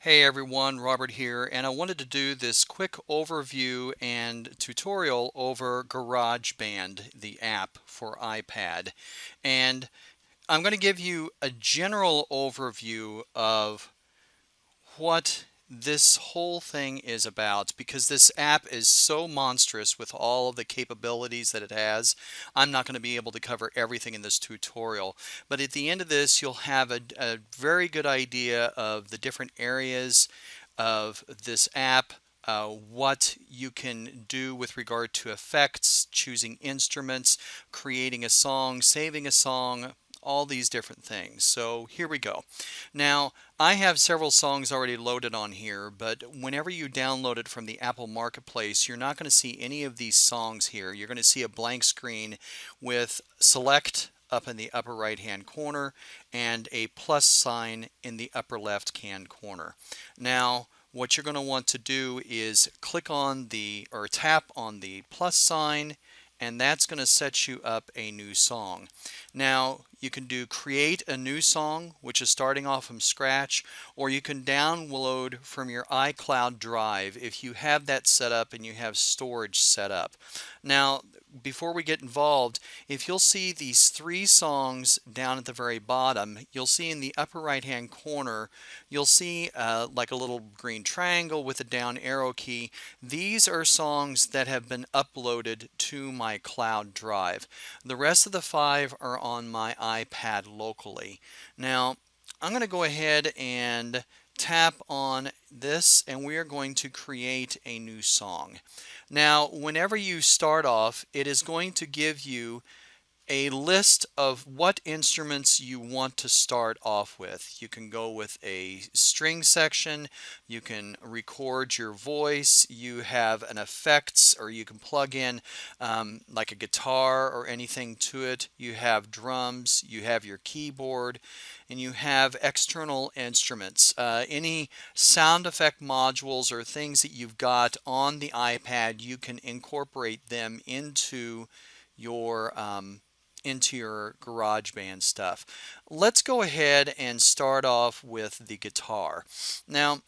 Hey everyone, Robert here, and I wanted to do this quick overview and tutorial over GarageBand, the app for iPad. And I'm going to give you a general overview of what this whole thing is about because this app is so monstrous with all of the capabilities that it has. I'm not going to be able to cover everything in this tutorial, but at the end of this you'll have a very good idea of the different areas of this app, what you can do with regard to effects, choosing instruments, creating a song, saving a song, all these different things. So here we go. Now, I have several songs already loaded on here, but whenever you download it from the Apple Marketplace, you're not going to see any of these songs here. You're going to see a blank screen with select up in the upper right hand corner and a plus sign in the upper left hand corner. Now, what you're going to want to do is click on the or tap on the plus sign, and that's going to set you up a new song. Now you can do create a new song, which is starting off from scratch, or you can download from your iCloud drive if you have that set up and you have storage set up. Now before we get involved, if you'll see these three songs down at the very bottom, you'll see in the upper right hand corner, you'll see like a little green triangle with a down arrow key. These are songs that have been uploaded to my cloud drive. The rest of the five are on my iPad locally. Now, I'm going to go ahead and tap on this, and we are going to create a new song. Now, whenever you start off, it is going to give you a list of what instruments you want to start off with. You can go with a string section, you can record your voice, you have an effects, or you can plug in like a guitar or anything to it. You have drums, you have your keyboard, and you have external instruments. Any sound effect modules or things that you've got on the iPad, you can incorporate them into your GarageBand stuff. Let's go ahead and start off with the guitar. Now,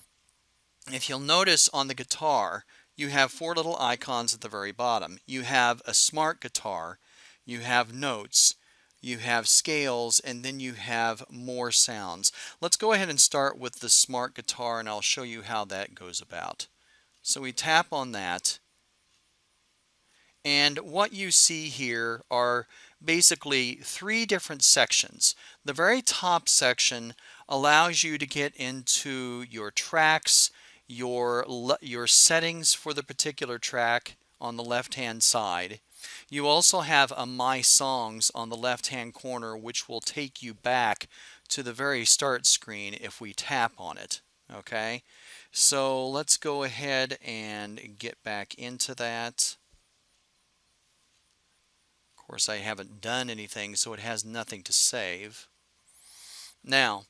if you'll notice on the guitar, you have four little icons at the very bottom. You have a smart guitar, you have notes, you have scales, and then you have more sounds. Let's go ahead and start with the smart guitar, and I'll show you how that goes about. So we tap on that, and what you see here are basically three different sections. The very top section allows you to get into your tracks, your settings for the particular track on the left hand side. You also have a My Songs on the left hand corner, which will take you back to the very start screen if we tap on it. Okay, so let's go ahead and get back into that. Of course, I haven't done anything, so it has nothing to save. Now,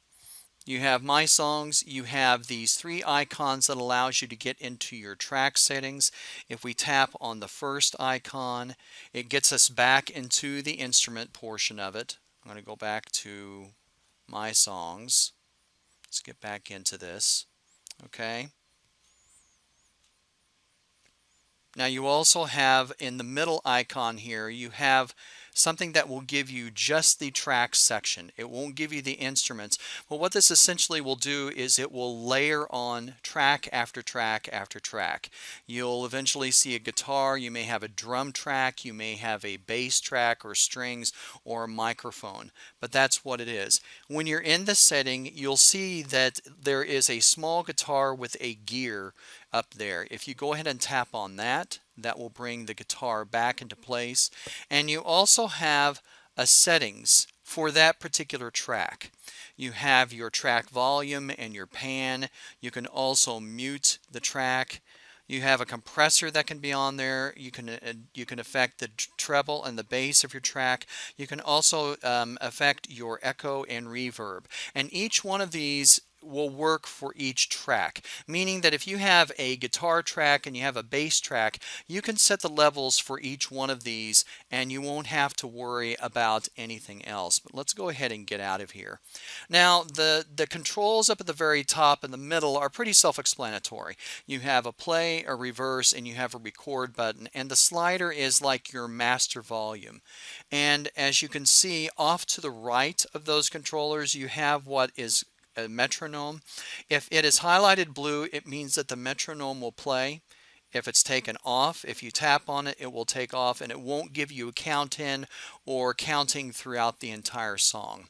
you have My Songs, you have these three icons that allows you to get into your track settings. If we tap on the first icon, it gets us back into the instrument portion of it. I'm going to go back to My Songs. Let's get back into this. Okay. Now you also have in the middle icon here, you have something that will give you just the track section. It won't give you the instruments. But what this essentially will do is it will layer on track after track after track. You'll eventually see a guitar, you may have a drum track, you may have a bass track or strings or a microphone, but that's what it is. When you're in the setting, you'll see that there is a small guitar with a gear up there. If you go ahead and tap on that, that will bring the guitar back into place. And you also have a settings for that particular track. You have your track volume and your pan. You can also mute the track. You have a compressor that can be on there. You can affect the treble and the bass of your track. You can also affect your echo and reverb. And each one of these will work for each track, meaning that if you have a guitar track and you have a bass track, you can set the levels for each one of these and you won't have to worry about anything else. But let's go ahead and get out of here. Now, the controls up at the very top and the middle are pretty self-explanatory. You have a play, a reverse, and you have a record button, and the slider is like your master volume. And as you can see, off to the right of those controllers, you have what is a metronome. If it is highlighted blue, it means that the metronome will play. If it's taken off, if you tap on it, it will take off and it won't give you a count in or counting throughout the entire song.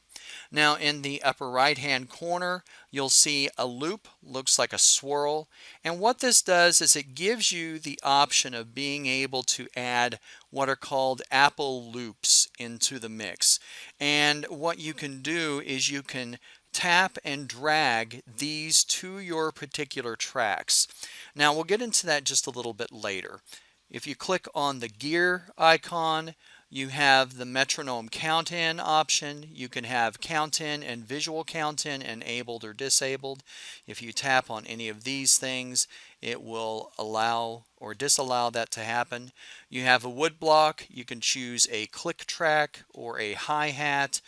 Now in the upper right hand corner, you'll see a loop, looks like a swirl. And what this does is it gives you the option of being able to add what are called Apple loops into the mix. And what you can do is you can tap and drag these to your particular tracks. Now we'll get into that just a little bit later. If you click on the gear icon, you have the metronome count in option. You can have count in and visual count in enabled or disabled. If you tap on any of these things, it will allow or disallow that to happen. You have a wood block. You can choose a click track or a hi-hat,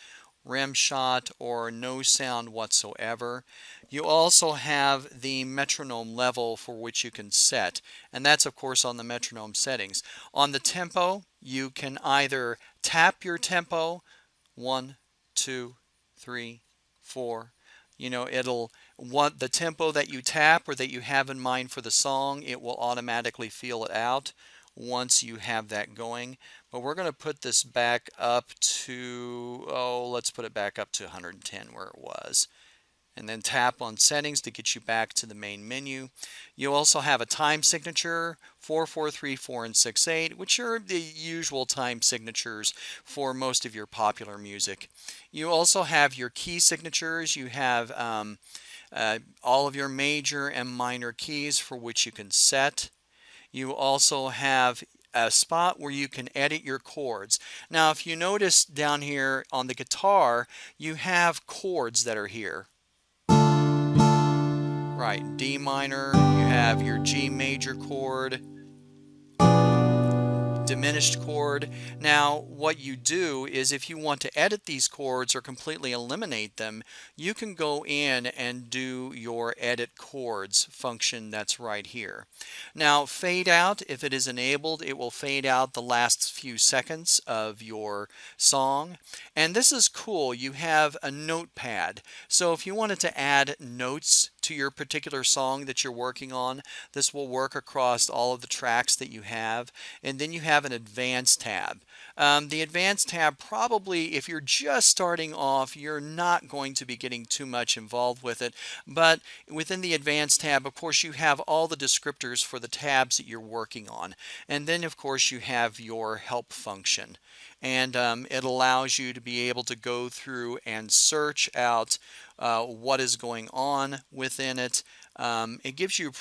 rim shot, or no sound whatsoever. You also have the metronome level for which you can set, and that's of course on the metronome settings. On the tempo, you can either tap your tempo, 1, 2, 3, 4. It'll want the tempo that you tap or that you have in mind for the song, it will automatically feel it out once you have that going. But we're going to put this back up to, let's put it back up to 110 where it was. And then tap on settings to get you back to the main menu. You also have a time signature, 4, 4, 3, 4, and 6, 8, which are the usual time signatures for most of your popular music. You also have your key signatures. You have all of your major and minor keys for which you can set. You also have a spot where you can edit your chords. Now, if you notice down here on the guitar, you have chords that are here. Right, D minor, you have your G major chord, diminished chord. Now what you do is if you want to edit these chords or completely eliminate them, you can go in and do your edit chords function that's right here. Now fade out, if it is enabled, it will fade out the last few seconds of your song. And this is cool, you have a notepad. So if you wanted to add notes to your particular song that you're working on, this will work across all of the tracks that you have. And then you have an advanced tab. The advanced tab, probably if you're just starting off, you're not going to be getting too much involved with it. But within the advanced tab, of course, you have all the descriptors for the tabs that you're working on. And then, of course, you have your help function. And it allows you to be able to go through and search out what is going on within it. It gives you a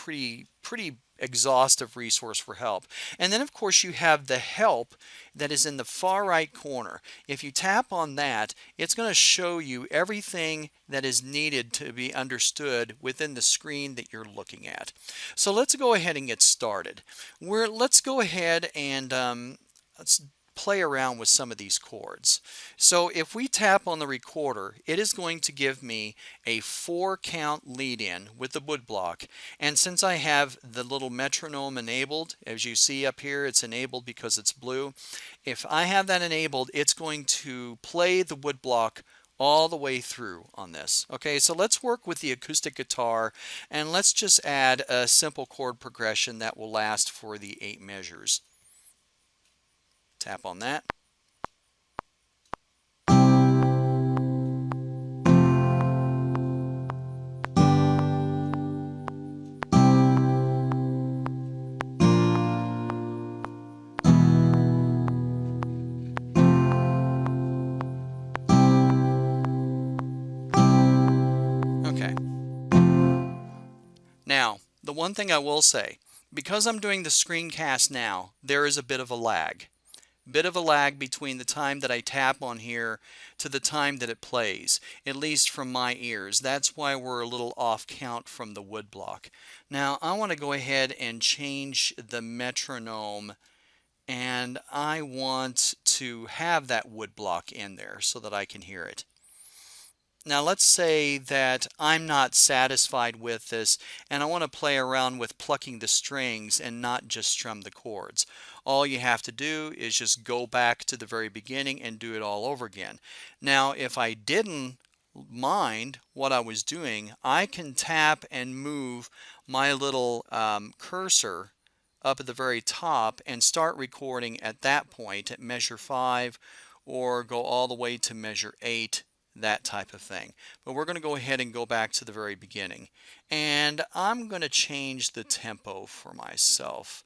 pretty exhaustive resource for help. And then of course you have the help that is in the far right corner. If you tap on that, it's going to show you everything that is needed to be understood within the screen that you're looking at. So let's go ahead and get started. Let's go ahead and let's play around with some of these chords. So if we tap on the recorder, it is going to give me a 4 count lead in with the wood block. And since I have the little metronome enabled, as you see up here, it's enabled because it's blue. If I have that enabled, it's going to play the wood block all the way through on this. Okay, so let's work with the acoustic guitar and let's just add a simple chord progression that will last for the 8 measures. Tap on that. Okay. Now, the one thing I will say, because I'm doing the screencast now, there is a bit of a lag. bit of a lag between the time that I tap on here to the time that it plays, at least from my ears. That's why we're a little off count from the wood block. Now I want to go ahead and change the metronome, and I want to have that wood block in there so that I can hear it. Now let's say that I'm not satisfied with this and I want to play around with plucking the strings and not just strum the chords. All you have to do is just go back to the very beginning and do it all over again. Now if I didn't mind what I was doing, I can tap and move my little cursor up at the very top and start recording at that point at measure 5 or go all the way to measure 8, that type of thing. But we're going to go ahead and go back to the very beginning, and I'm going to change the tempo for myself.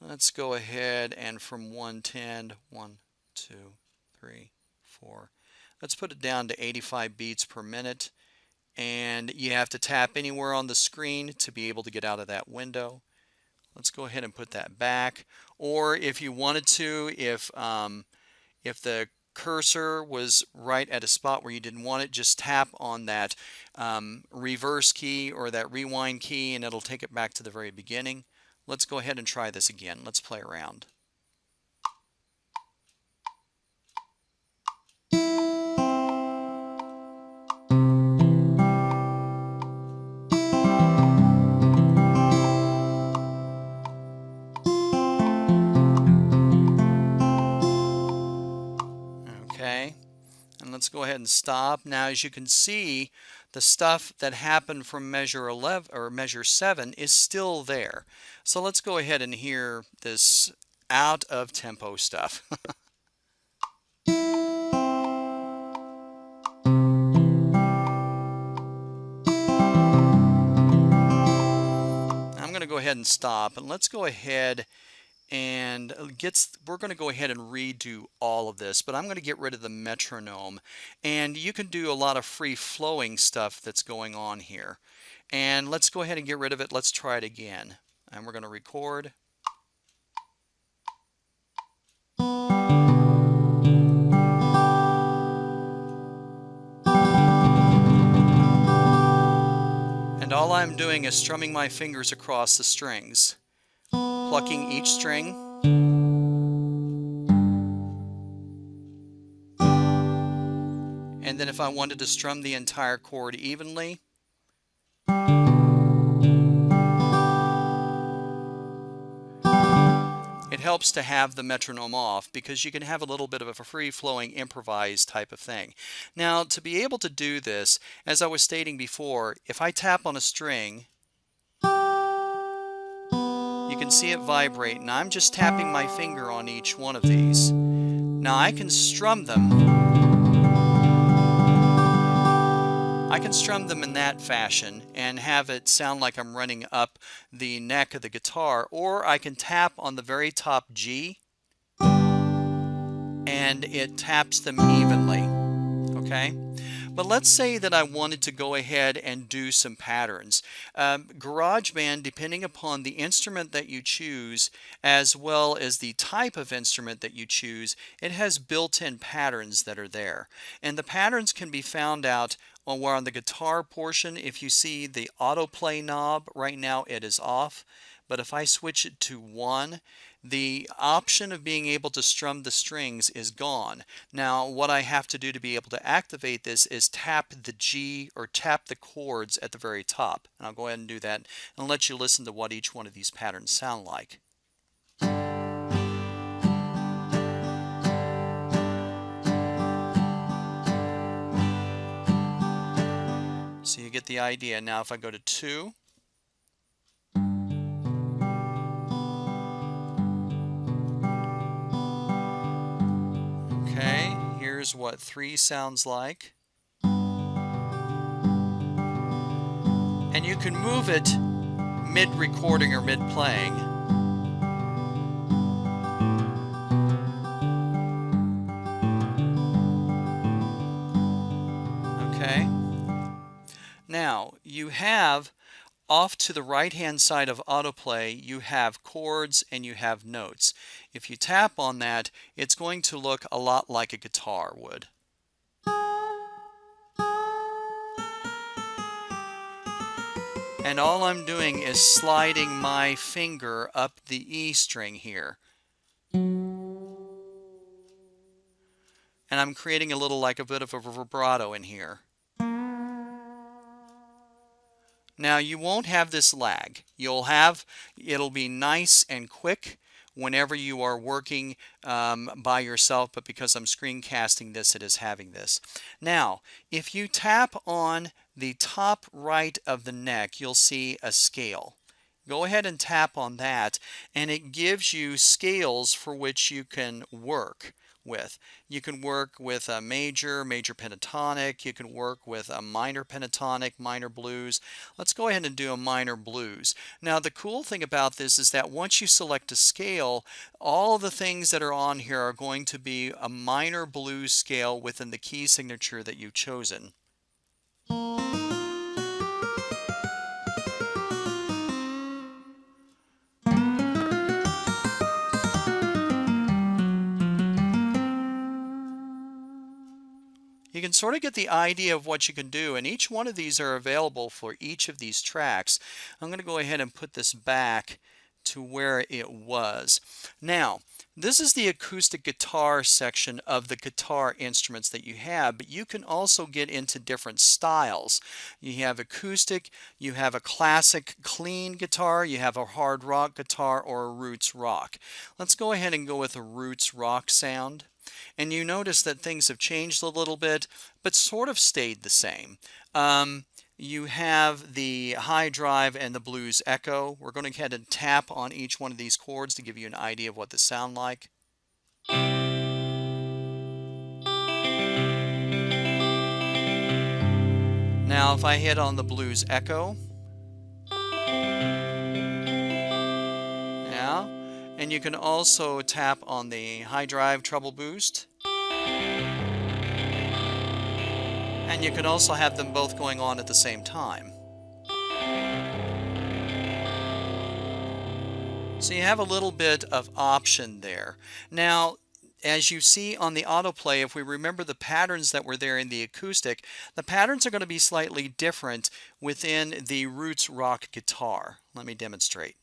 Let's go ahead and from 110, 1, 2, 3, 4, let's put it down to 85 beats per minute, and you have to tap anywhere on the screen to be able to get out of that window. Let's go ahead and put that back, or if you wanted to, if the cursor was right at a spot where you didn't want it, just tap on that reverse key or that rewind key and it'll take it back to the very beginning. Let's go ahead and try this again. Let's play around. Okay. And let's go ahead and stop. Now as you can see, the stuff that happened from measure 11 or measure 7 is still there. So let's go ahead and hear this out of tempo stuff. I'm going to go ahead and stop, and let's go ahead and we're going to go ahead and redo all of this, but I'm going to get rid of the metronome, and you can do a lot of free flowing stuff that's going on here. And let's go ahead and get rid of it. Let's try it again, and we're going to record. And all I'm doing is strumming my fingers across the strings, plucking each string. And then if I wanted to strum the entire chord evenly, it helps to have the metronome off because you can have a little bit of a free-flowing improvised type of thing. Now to be able to do this, as I was stating before, if I tap on a string, you can see it vibrate, and I'm just tapping my finger on each one of these. Now I can strum them. I can strum them in that fashion and have it sound like I'm running up the neck of the guitar, or I can tap on the very top G and it taps them evenly. Okay? But let's say that I wanted to go ahead and do some patterns. GarageBand, depending upon the instrument that you choose, as well as the type of instrument that you choose, it has built-in patterns that are there. And the patterns can be found out on the guitar portion. If you see the autoplay knob, right now it is off. But if I switch it to 1, the option of being able to strum the strings is gone. Now what I have to do to be able to activate this is tap the G or tap the chords at the very top. And I'll go ahead and do that and let you listen to what each one of these patterns sound like. So you get the idea. Now if I go to 2, okay, here's what 3 sounds like. And you can move it mid-recording or mid-playing. Okay. Now, you have Off to the right hand side of autoplay, you have chords and you have notes. If you tap on that, it's going to look a lot like a guitar would. And all I'm doing is sliding my finger up the E string here. And I'm creating a little like a bit of a vibrato in here. Now you won't have this lag. It'll be nice and quick whenever you are working by yourself, but because I'm screencasting this, it is having this. Now, if you tap on the top right of the neck, you'll see a scale. Go ahead and tap on that, and it gives you scales for which you can work with. You can work with a major pentatonic. You can work with a minor pentatonic, minor blues. Let's go ahead and do a minor blues. Now, the cool thing about this is that once you select a scale, all the things that are on here are going to be a minor blues scale within the key signature that you've chosen. You can sort of get the idea of what you can do, and each one of these are available for each of these tracks. I'm going to go ahead and put this back to where it was. Now, this is the acoustic guitar section of the guitar instruments that you have, but you can also get into different styles. You have acoustic, you have a classic clean guitar, you have a hard rock guitar, or a roots rock. Let's go ahead and go with a roots rock sound. And you notice that things have changed a little bit, but sort of stayed the same. You have the high drive and the blues echo. We're going to go ahead and tap on each one of these chords to give you an idea of what they sound like. Now if I hit on the blues echo, yeah, and you can also tap on the high drive treble boost. And you can also have them both going on at the same time. So you have a little bit of option there. Now, as you see on the autoplay, if we remember the patterns that were there in the acoustic, the patterns are going to be slightly different within the roots rock guitar. Let me demonstrate.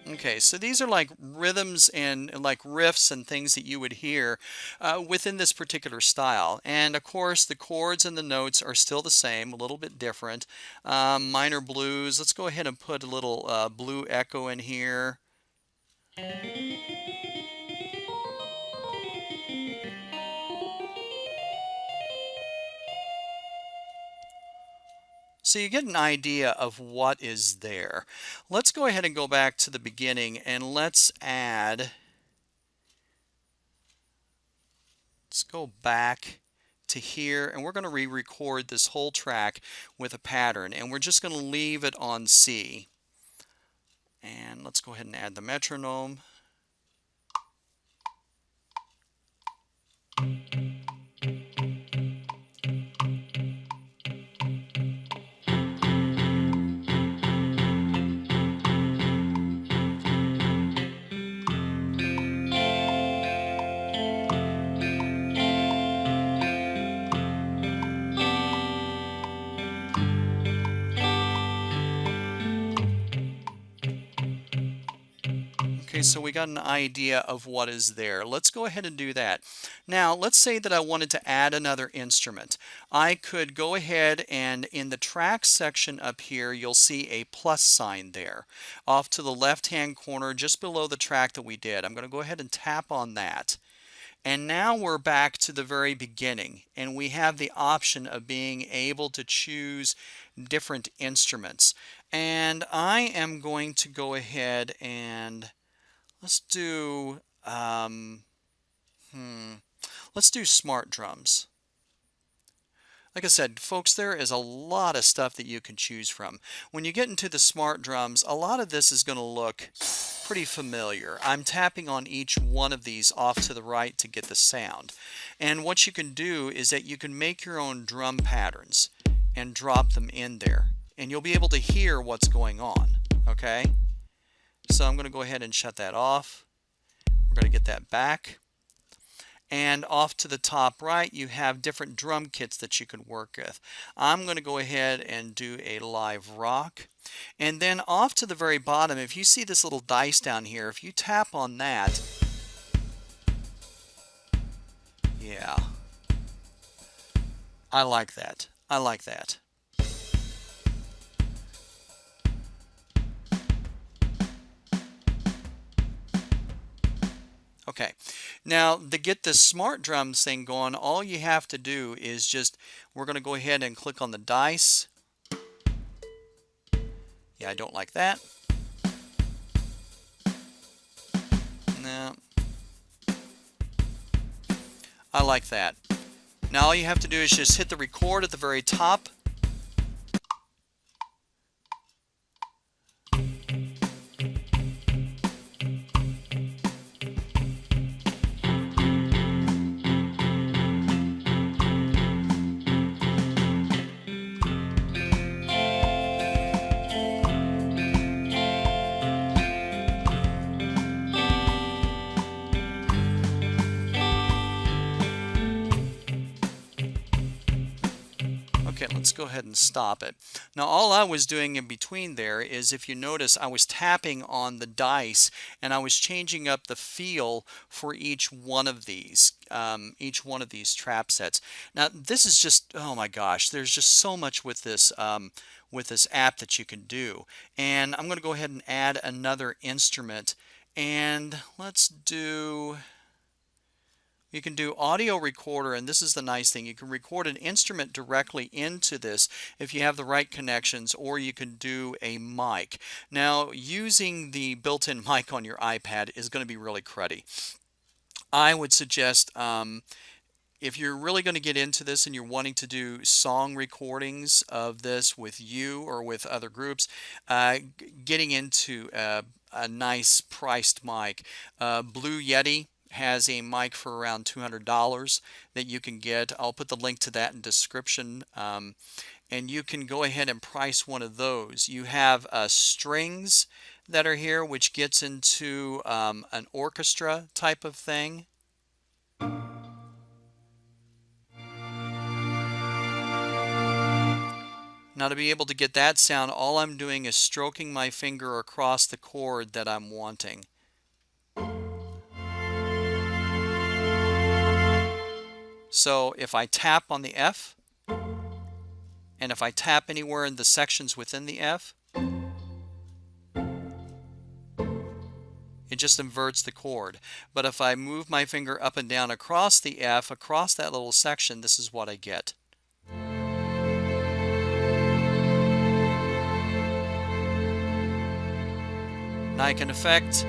Okay, so these are like rhythms and like riffs and things that you would hear within this particular style. And of course, the chords and the notes are still the same, a little bit different. Minor blues, let's go ahead and put a little blue echo in here. So you get an idea of what is there. Let's go ahead and go back to the beginning and let's go back to here, and we're going to re-record this whole track with a pattern, and we're just going to leave it on C. And let's go ahead and add the metronome. Okay, so we got an idea of what is there. Let's go ahead and do that. Now, let's say that I wanted to add another instrument. I could go ahead and in the track section up here, you'll see a plus sign there. Off to the left-hand corner, just below the track that we did. I'm going to go ahead and tap on that. And now we're back to the very beginning, and we have the option of being able to choose different instruments. And I am going to go ahead and let's do, Let's do smart drums. Like I said, folks, there is a lot of stuff that you can choose from. When you get into the smart drums, a lot of this is going to look pretty familiar. I'm tapping on each one of these off to the right to get the sound. And what you can do is that you can make your own drum patterns and drop them in there. And you'll be able to hear what's going on. Okay? So I'm going to go ahead and shut that off. We're going to get that back. And off to the top right, you have different drum kits that you can work with. I'm going to go ahead and do a live rock. And then off to the very bottom, if you see this little dice down here, if you tap on that, yeah, I like that. I like that. Okay, now to get this smart drums thing going, all you have to do is we're going to go ahead and click on the dice. Yeah, I don't like that. No, I like that. Now all you have to do is just hit the record at the very top. Okay, let's go ahead and stop it. Now all I was doing in between there is, if you notice, I was tapping on the dice and I was changing up the feel for each one of these trap sets. Now this is just, oh my gosh, there's just so much with this app that you can do. And I'm going to go ahead and add another instrument, and you can do audio recorder, and this is the nice thing. You can record an instrument directly into this if you have the right connections, or you can do a mic. Now, using the built-in mic on your iPad is going to be really cruddy. I would suggest, if you're really going to get into this and you're wanting to do song recordings of this with you or with other groups, getting into a nice priced mic. Blue Yeti has a mic for around $200 that you can get. I'll put the link to that in description, and you can go ahead and price one of those. You have strings that are here, which gets into an orchestra type of thing. Now, to be able to get that sound, all I'm doing is stroking my finger across the chord that I'm wanting. So if I tap on the F, and if I tap anywhere in the sections within the F, it just inverts the chord. But if I move my finger up and down across the F, across that little section, this is what I get. Now I can affect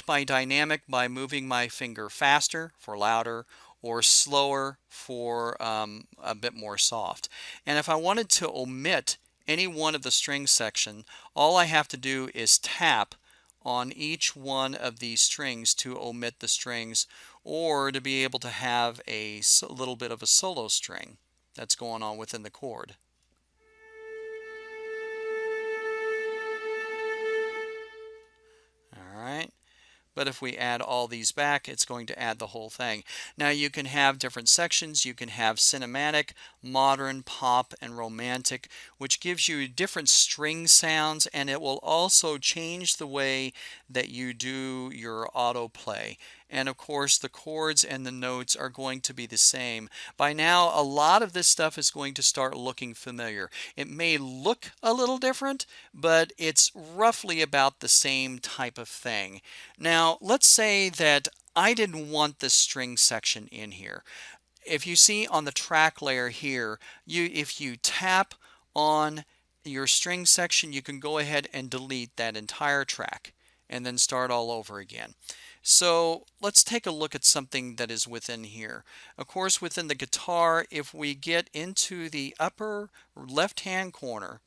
my dynamic by moving my finger faster for louder, or slower for a bit more soft. And if I wanted to omit any one of the string section, all I have to do is tap on each one of these strings to omit the strings, or to be able to have a little bit of a solo string that's going on within the chord. All right. But if we add all these back, it's going to add the whole thing. Now you can have different sections. You can have cinematic, modern, pop, and romantic, which gives you different string sounds, and it will also change the way that you do your autoplay. And of course, the chords and the notes are going to be the same. By now, a lot of this stuff is going to start looking familiar. It may look a little different, but it's roughly about the same type of thing. Now, let's say that I didn't want this string section in here. If you see on the track layer here, if you tap on your string section, you can go ahead and delete that entire track and then start all over again. So let's take a look at something that is within here. Of course, within the guitar, if we get into the upper left-hand corner,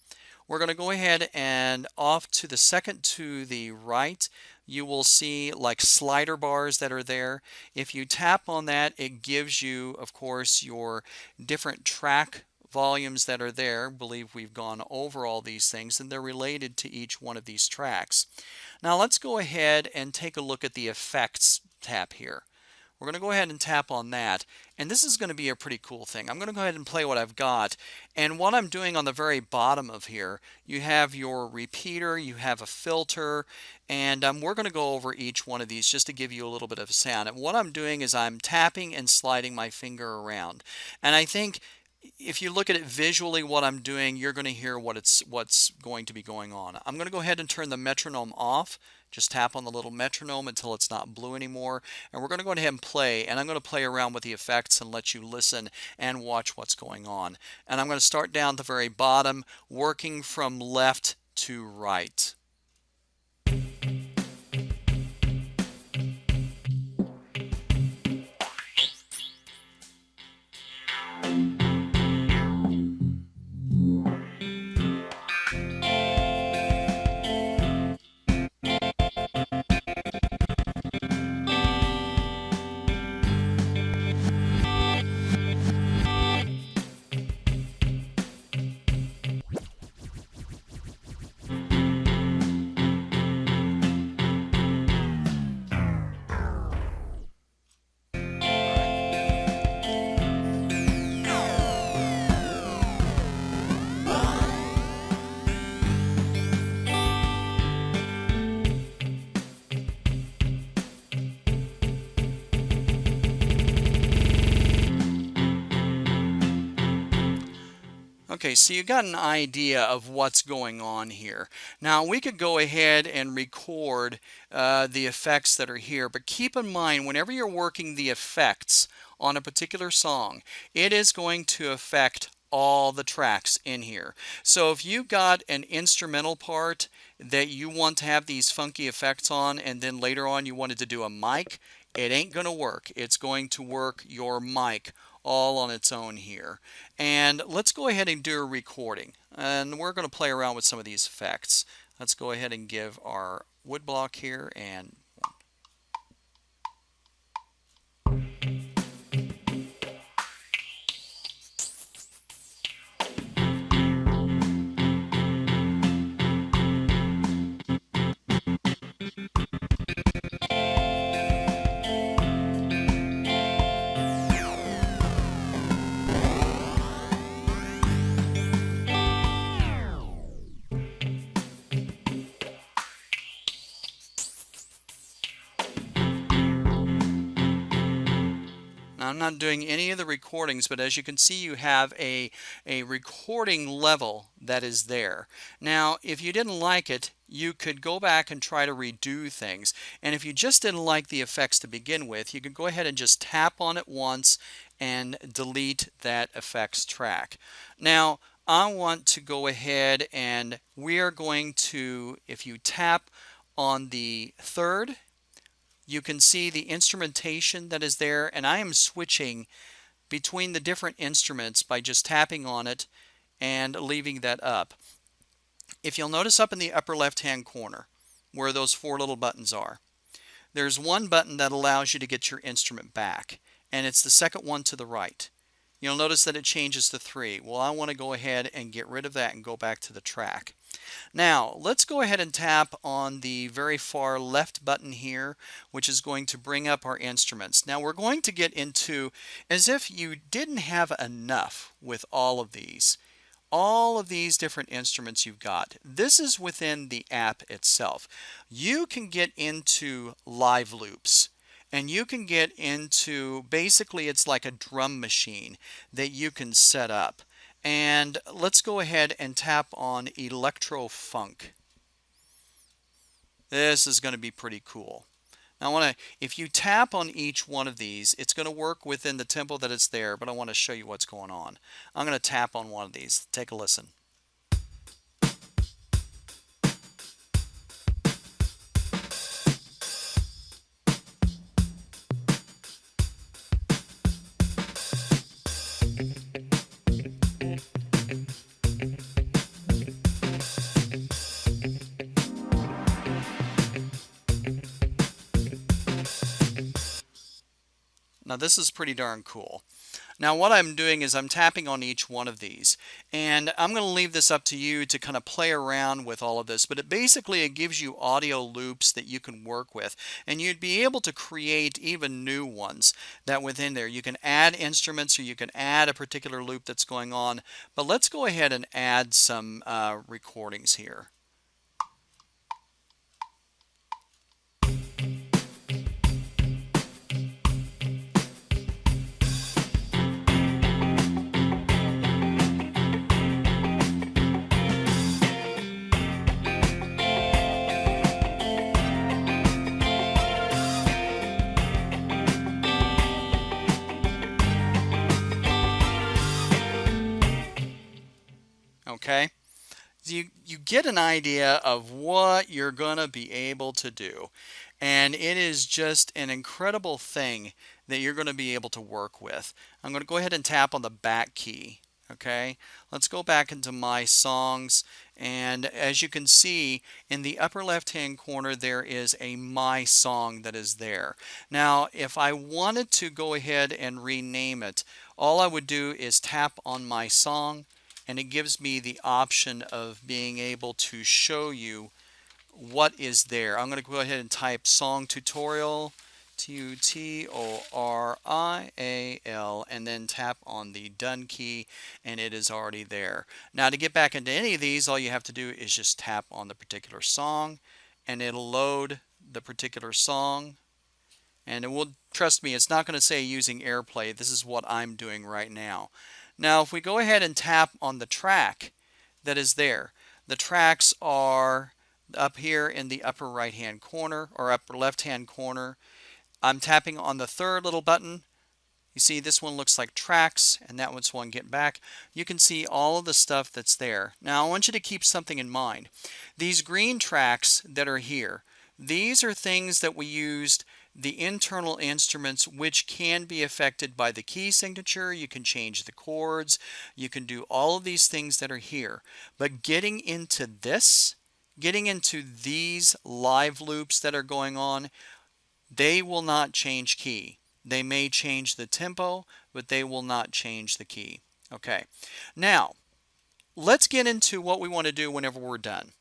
we're going to go ahead and off to the second to the right, you will see like slider bars that are there. If you tap on that, it gives you, of course, your different track volumes that are there. I believe we've gone over all these things and they're related to each one of these tracks. Now let's go ahead and take a look at the effects tab here. We're going to go ahead and tap on that, and this is going to be a pretty cool thing. I'm going to go ahead and play what I've got, and what I'm doing on the very bottom of here, you have your repeater, you have a filter, and we're going to go over each one of these just to give you a little bit of a sound. And what I'm doing is I'm tapping and sliding my finger around, and I think if you look at it visually what I'm doing, you're going to hear what's going to be going on. I'm going to go ahead and turn the metronome off. Just tap on the little metronome until it's not blue anymore. And we're going to go ahead and play. And I'm going to play around with the effects and let you listen and watch what's going on. And I'm going to start down at the very bottom, working from left to right. Okay, so you got an idea of what's going on here. Now we could go ahead and record the effects that are here, but keep in mind whenever you're working the effects on a particular song, it is going to affect all the tracks in here. So if you've got an instrumental part that you want to have these funky effects on, and then later on you wanted to do a mic, it ain't going to work. It's going to work your mic all on its own here. And let's go ahead and do a recording. And we're going to play around with some of these effects. Let's go ahead and give our woodblock here and I'm not doing any of the recordings, but as you can see, you have a recording level that is there. Now, if you didn't like it, you could go back and try to redo things. And if you just didn't like the effects to begin with, you could go ahead and just tap on it once and delete that effects track. Now, I want to go ahead and we are going to, if you tap on the third, you can see the instrumentation that is there, and I am switching between the different instruments by just tapping on it and leaving that up. If you'll notice up in the upper left hand corner where those four little buttons are, there's one button that allows you to get your instrument back, and it's the second one to the right. You'll notice that it changes to 3. Well, I want to go ahead and get rid of that and go back to the track. Now, let's go ahead and tap on the very far left button here, which is going to bring up our instruments. Now, we're going to get into, as if you didn't have enough with all of these different instruments you've got. This is within the app itself. You can get into live loops. And you can get into, basically it's like a drum machine that you can set up. And let's go ahead and tap on Electro Funk. This is going to be pretty cool. Now if you tap on each one of these, it's going to work within the tempo that it's there, but I want to show you what's going on. I'm going to tap on one of these. Take a listen. Now this is pretty darn cool. Now what I'm doing is I'm tapping on each one of these, and I'm going to leave this up to you to kind of play around with all of this, but it gives you audio loops that you can work with, and you'd be able to create even new ones that within there. You can add instruments, or you can add a particular loop that's going on, but let's go ahead and add some recordings here. Okay, you get an idea of what you're gonna be able to do, and it is just an incredible thing that you're going to be able to work with. I'm going to go ahead and tap on the back key. Okay, let's go back into my songs, and as you can see in the upper left hand corner there is a my song that is there. Now if I wanted to go ahead and rename it, all I would do is tap on my song, and it gives me the option of being able to show you what is there. I'm going to go ahead and type song tutorial, tutorial, and then tap on the done key, and it is already there. Now to get back into any of these, all you have to do is just tap on the particular song, and it'll load the particular song. And it will, trust me, it's not going to say using AirPlay. This is what I'm doing right now. Now if we go ahead and tap on the track that is there, the tracks are up here in the upper right hand corner or upper left hand corner. I'm tapping on the third little button. You see this one looks like tracks, and that one's one get back. You can see all of the stuff that's there. Now I want you to keep something in mind. These green tracks that are here, these are things that we used, the internal instruments, which can be affected by the key signature. You can change the chords, you can do all of these things that are here. But getting into this, getting into these live loops that are going on, they will not change key. They may change the tempo, but they will not change the key. Okay, now let's get into what we want to do whenever we're done.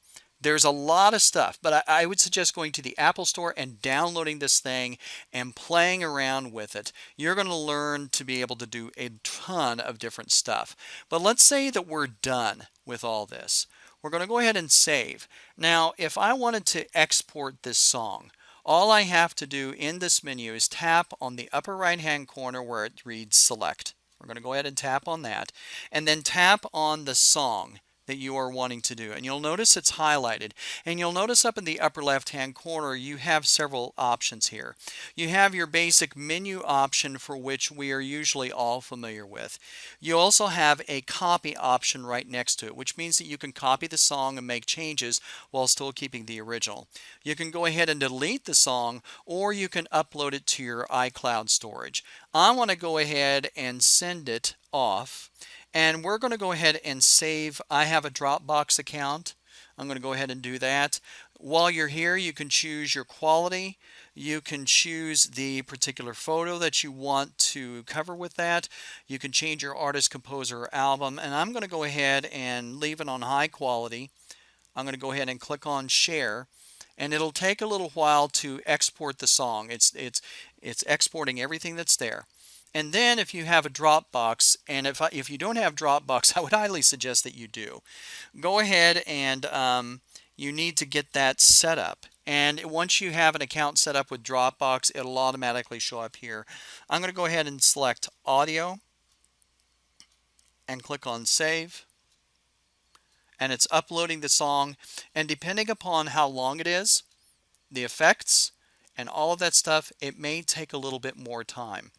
There's a lot of stuff, but I would suggest going to the Apple Store and downloading this thing and playing around with it. You're going to learn to be able to do a ton of different stuff. But let's say that we're done with all this. We're going to go ahead and save. Now, if I wanted to export this song, all I have to do in this menu is tap on the upper right hand corner where it reads select. We're going to go ahead and tap on that, and then tap on the song that you are wanting to do, and you'll notice it's highlighted, and you'll notice up in the upper left hand corner you have several options here. You have your basic menu option, for which we are usually all familiar with. You also have a copy option right next to it, which means that you can copy the song and make changes while still keeping the original. You can go ahead and delete the song, or you can upload it to your iCloud storage. I want to go ahead and send it off, and we're going to go ahead and save. I have a Dropbox account. I'm going to go ahead and do that. While you're here, you can choose your quality. You can choose the particular photo that you want to cover with that. You can change your artist, composer, or album. And I'm going to go ahead and leave it on high quality. I'm going to go ahead and click on share. And it'll take a little while to export the song. It's exporting everything that's there. And then if you have a Dropbox, and if you don't have Dropbox, I would highly suggest that you do. Go ahead and you need to get that set up. And once you have an account set up with Dropbox, it'll automatically show up here. I'm going to go ahead and select audio and click on save. And it's uploading the song. And depending upon how long it is, the effects, and all of that stuff, it may take a little bit more time.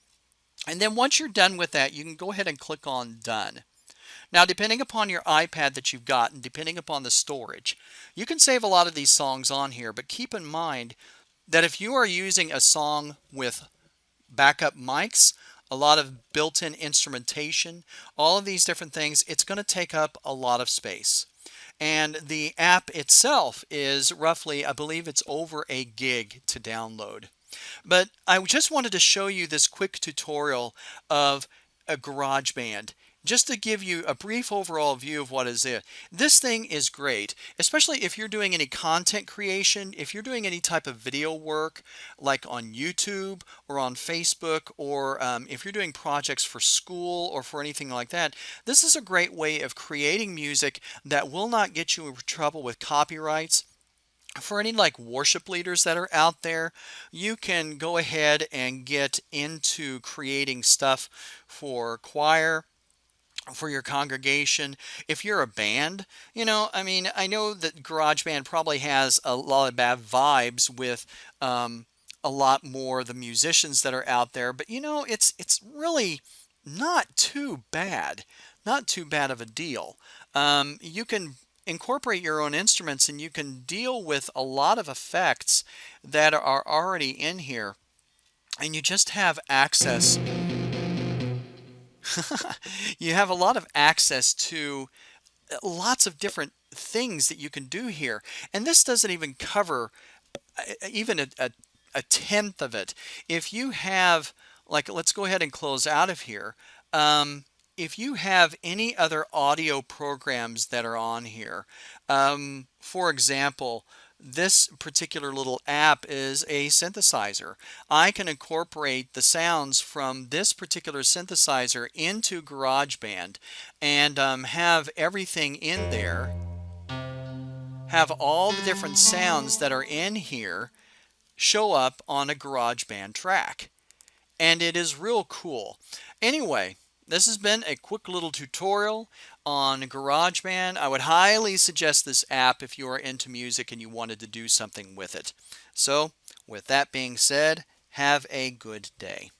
And then once you're done with that, you can go ahead and click on done. Now, depending upon your iPad that you've got, and depending upon the storage, you can save a lot of these songs on here, but keep in mind that if you are using a song with backup mics, a lot of built-in instrumentation, all of these different things, it's going to take up a lot of space. And the app itself is roughly, I believe it's over a gig to download. But I just wanted to show you this quick tutorial of a GarageBand, just to give you a brief overall view of what is it. This thing is great, especially if you're doing any content creation, if you're doing any type of video work like on YouTube or on Facebook, or if you're doing projects for school or for anything like that. This is a great way of creating music that will not get you in trouble with copyrights. For any like worship leaders that are out there, you can go ahead and get into creating stuff for choir, for your congregation. If you're a band, I mean, I know that GarageBand probably has a lot of bad vibes with a lot more of the musicians that are out there, but it's really not too bad, not too bad of a deal. You can incorporate your own instruments, and you can deal with a lot of effects that are already in here, and you just have access. You have a lot of access to lots of different things that you can do here, and this doesn't even cover even a tenth of it. If you have, like, let's go ahead and close out of here. If you have any other audio programs that are on here, for example, this particular little app is a synthesizer. I can incorporate the sounds from this particular synthesizer into GarageBand and have everything in there, have all the different sounds that are in here show up on a GarageBand track. And it is real cool. Anyway, this has been a quick little tutorial on GarageBand. I would highly suggest this app if you are into music and you wanted to do something with it. So, with that being said, have a good day.